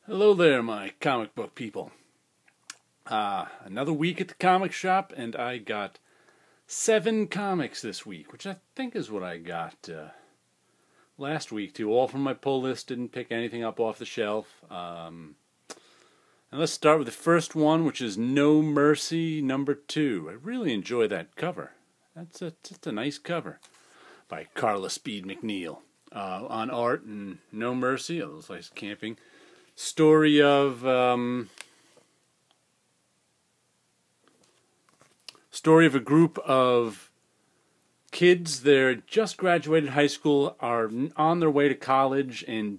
Hello there, my comic book people. Another week at the comic shop, and I got 7 comics this week, which I think is what I got last week, too. All from my pull list, didn't pick anything up off the shelf. And let's start with the first one, which is No Mercy #2. I really enjoy that cover. That's just a nice cover by Carla Speed McNeil. On art and No Mercy, it looks like camping. Story of a group of kids. They're just graduated high school, are on their way to college, and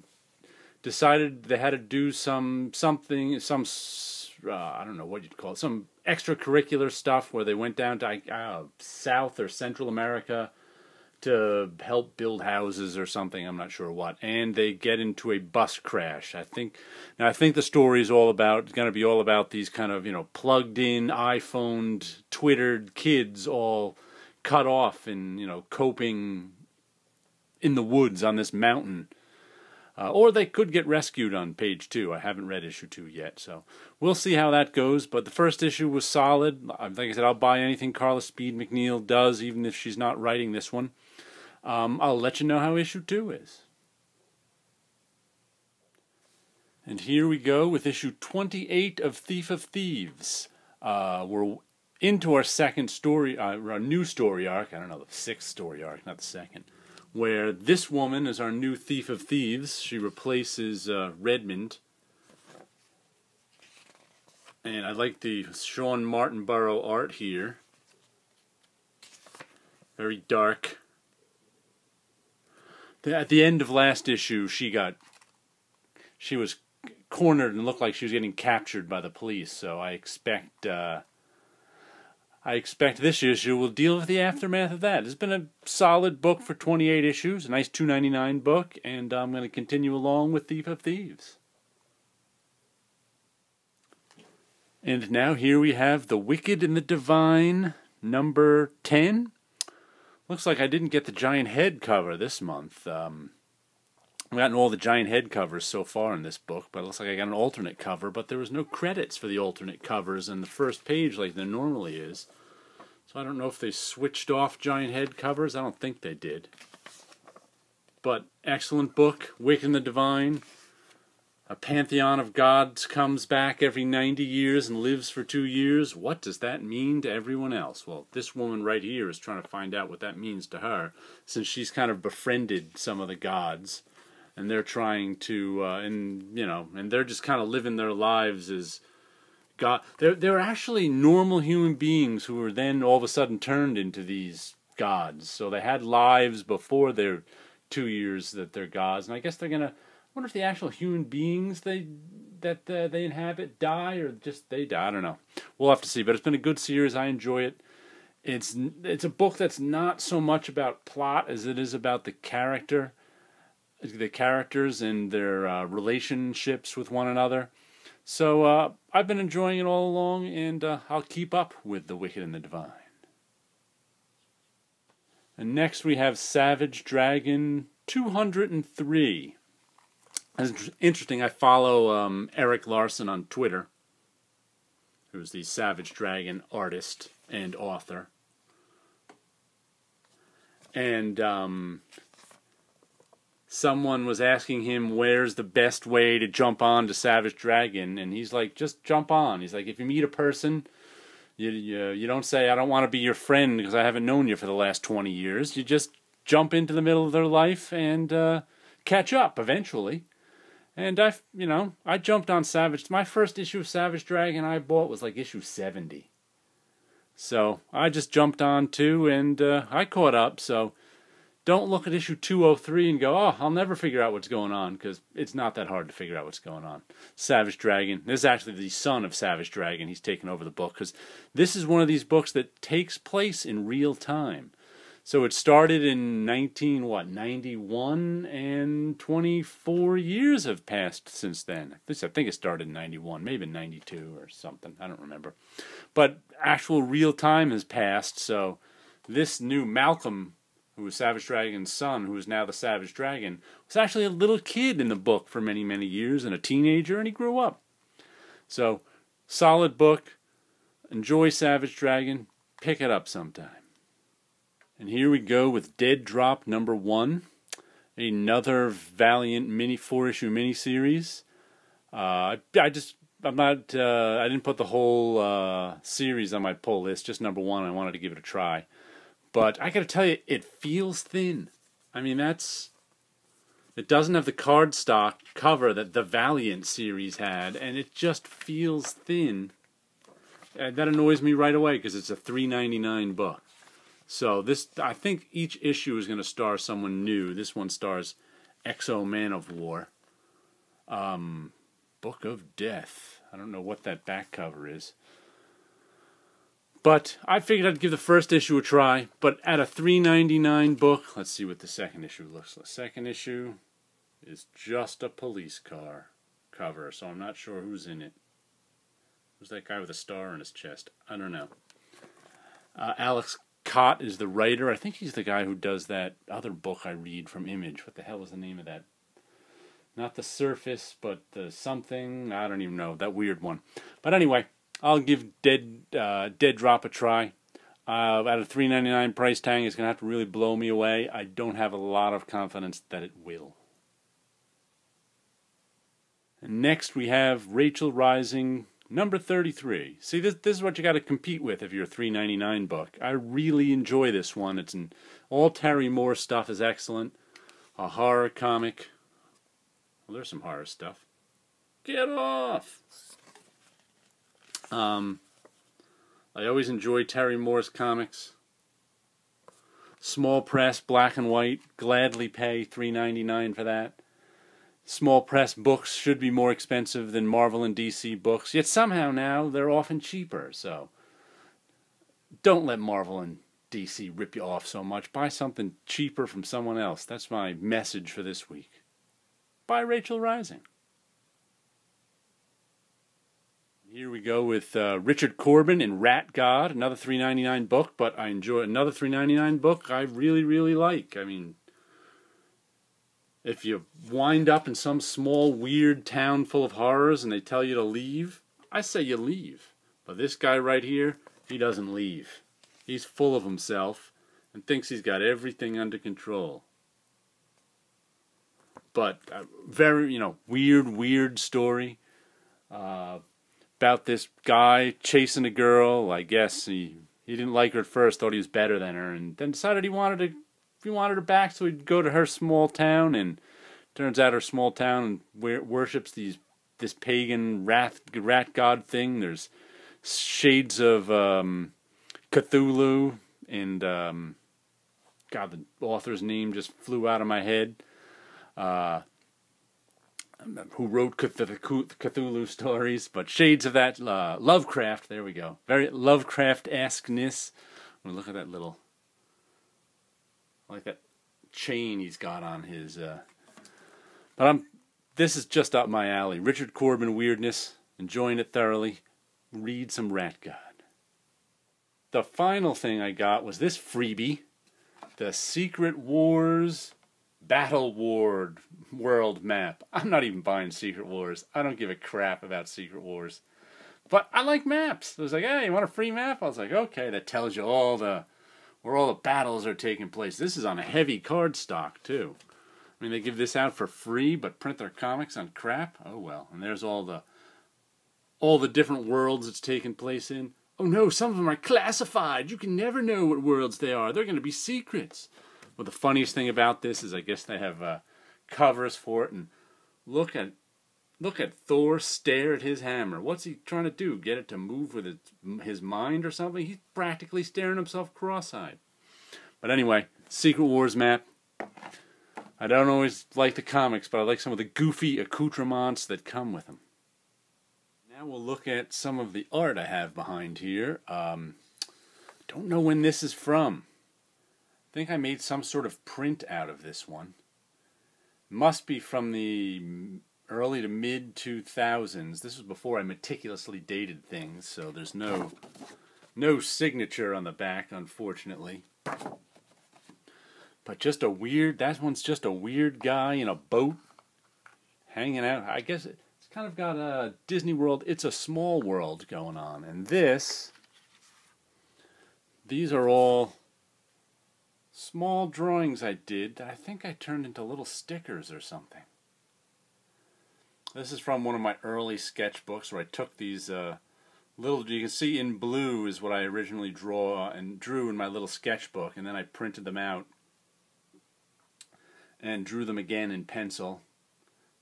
decided they had to do something, I don't know what you'd call it, some extracurricular stuff where they went down to South or Central America to help build houses or something, I'm not sure what, and they get into a bus crash. I think the story is going to be all about these kind of, plugged in, iPhoned, Twittered kids all cut off and, coping in the woods on this mountain. Or they could get rescued on page 2. I haven't read issue 2 yet, so we'll see how that goes. But the first issue was solid. Like I said, I'll buy anything Carla Speed McNeil does, even if she's not writing this one. I'll let you know how issue 2 is. And here we go with issue 28 of Thief of Thieves. We're into our second story, our new story arc. I don't know, the 6th story arc, not the second. Where this woman is our new Thief of Thieves. She replaces Redmond. And I like the Sean Martinborough art here. Very dark. At the end of last issue, she was cornered and looked like she was getting captured by the police. So I expect this issue will deal with the aftermath of that. It's been a solid book for 28 issues, a nice $2.99 book, and I'm going to continue along with Thief of Thieves. And now here we have The Wicked and the Divine, number 10. Looks like I didn't get the giant head cover this month. I've gotten all the giant head covers so far in this book, but it looks like I got an alternate cover, but there was no credits for the alternate covers in the first page like there normally is. So I don't know if they switched off giant head covers. I don't think they did. But excellent book, Wicked and the Divine. A pantheon of gods comes back every 90 years and lives for 2 years. What does that mean to everyone else? Well, this woman right here is trying to find out what that means to her, since she's kind of befriended some of the gods, and they're trying to, and they're just kind of living their lives as God. They're actually normal human beings who were then all of a sudden turned into these gods. So they had lives before their 2 years that they're gods, and I guess they're gonna. I wonder if the actual human beings they inhabit die, or just they die. I don't know. We'll have to see. But it's been a good series. I enjoy it. It's a book that's not so much about plot as it is about the characters and their relationships with one another. So I've been enjoying it all along, and I'll keep up with The Wicked and the Divine. And next we have Savage Dragon 203. It's interesting, I follow Eric Larson on Twitter, who's the Savage Dragon artist and author. And someone was asking him where's the best way to jump on to Savage Dragon, and he's like, just jump on. He's like, if you meet a person, you don't say, I don't want to be your friend because I haven't known you for the last 20 years. You just jump into the middle of their life and catch up eventually. And I jumped on Savage. My first issue of Savage Dragon I bought was like issue 70. So I just jumped on too, and I caught up. So don't look at issue 203 and go, oh, I'll never figure out what's going on, because it's not that hard to figure out what's going on. Savage Dragon. This is actually the son of Savage Dragon. He's taken over the book, because this is one of these books that takes place in real time. So it started in 91, and 24 years have passed since then. I think it started in 91, maybe 92 or something. I don't remember. But actual real time has passed, so this new Malcolm who was Savage Dragon's son, who is now the Savage Dragon, was actually a little kid in the book for many, many years, and a teenager, and he grew up. So, solid book. Enjoy Savage Dragon. Pick it up sometime. And here we go with Dead Drop number 1. Another Valiant mini 4-issue miniseries. I didn't put the whole series on my pull list, just number 1. I wanted to give it a try. But I gotta tell you, it feels thin. I mean, it doesn't have the cardstock cover that the Valiant series had, and it just feels thin. And that annoys me right away because it's a $3.99 book. So this, I think each issue is going to star someone new. This one stars Exo Man of War. Book of Death. I don't know what that back cover is. But I figured I'd give the first issue a try. But at a $3.99 book, let's see what the second issue looks like. The second issue is just a police car cover, so I'm not sure who's in it. Who's that guy with a star on his chest? I don't know. Alex Cott is the writer. I think he's the guy who does that other book I read from Image. What the hell is the name of that? Not The Surface, but the something. I don't even know. That weird one. But anyway, I'll give Dead Drop a try. At a $3.99 price tag, it's going to have to really blow me away. I don't have a lot of confidence that it will. And next we have Rachel Rising number 33. See, this is what you got to compete with if you're a $3.99 book. I really enjoy this one. It's all Terry Moore stuff is excellent. A horror comic. Well, there's some horror stuff. Get off! I always enjoy Terry Moore's comics. Small press, black and white. Gladly pay $3.99 for that. Small press books should be more expensive than Marvel and DC books, yet somehow now they're often cheaper, so don't let Marvel and DC rip you off so much. Buy something cheaper from someone else. That's my message for this week. Buy Rachel Rising. Here we go with Richard Corbin in Rat God, another $3.99 book, but I enjoy another $3.99 book I really, really like. I mean, if you wind up in some small, weird town full of horrors and they tell you to leave, I say you leave. But this guy right here, he doesn't leave. He's full of himself and thinks he's got everything under control. But very, weird story about this guy chasing a girl. I guess he didn't like her at first, thought he was better than her, and then decided he wanted her back, so he'd go to her small town, and turns out her small town worships this pagan rat god thing. There's shades of Cthulhu, and God, the author's name just flew out of my head. Who wrote Cthulhu stories, but shades of that. Lovecraft, there we go. Very Lovecraft-esqueness. Look at that little, I like that chain he's got on his, but this is just up my alley. Richard Corbin weirdness, enjoying it thoroughly. Read some Rat God. The final thing I got was this freebie, the Secret Wars Battle World map. I'm not even buying Secret Wars. I don't give a crap about Secret Wars. But I like maps. It was like, hey, you want a free map? I was like, okay, that tells you where all the battles are taking place. This is on a heavy cardstock, too. I mean, they give this out for free, but print their comics on crap? Oh, well. And there's all the different worlds it's taking place in. Oh, no, some of them are classified. You can never know what worlds they are. They're going to be secrets. Well, the funniest thing about this is I guess they have covers for it, and look at Thor stare at his hammer. What's he trying to do? Get it to move with his mind or something? He's practically staring himself cross-eyed. But anyway, Secret Wars map. I don't always like the comics, but I like some of the goofy accoutrements that come with them. Now we'll look at some of the art I have behind here. Don't know when this is from. I think I made some sort of print out of this one. Must be from the early to mid 2000s. This was before I meticulously dated things, so there's no signature on the back, unfortunately. But just a weird, that one's just a weird guy in a boat hanging out. I guess it's kind of got a Disney World, It's a Small World going on. And these are all small drawings I did that I think I turned into little stickers or something. This is from one of my early sketchbooks where I took these little, you can see in blue is what I originally drew in my little sketchbook, and then I printed them out and drew them again in pencil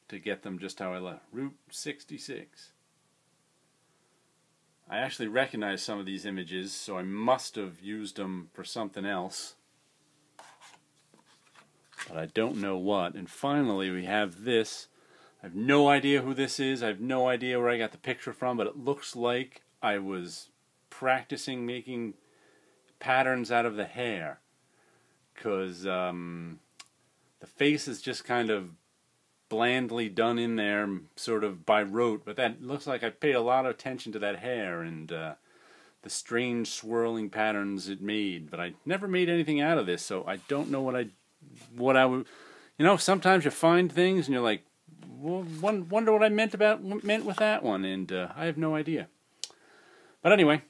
to get them just how I left. Route 66. I actually recognize some of these images, so I must have used them for something else, but I don't know what. And finally we have this. I have no idea who this is. I have no idea where I got the picture from, but it looks like I was practicing making patterns out of the hair, because the face is just kind of blandly done in there, sort of by rote, but that looks like I paid a lot of attention to that hair and the strange swirling patterns it made. But I never made anything out of this, so I don't know what I would. You know, sometimes you find things and you're like, well, wonder what I meant with that one, and I have no idea. But anyway,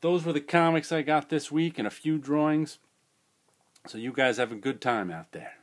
those were the comics I got this week and a few drawings. So you guys have a good time out there.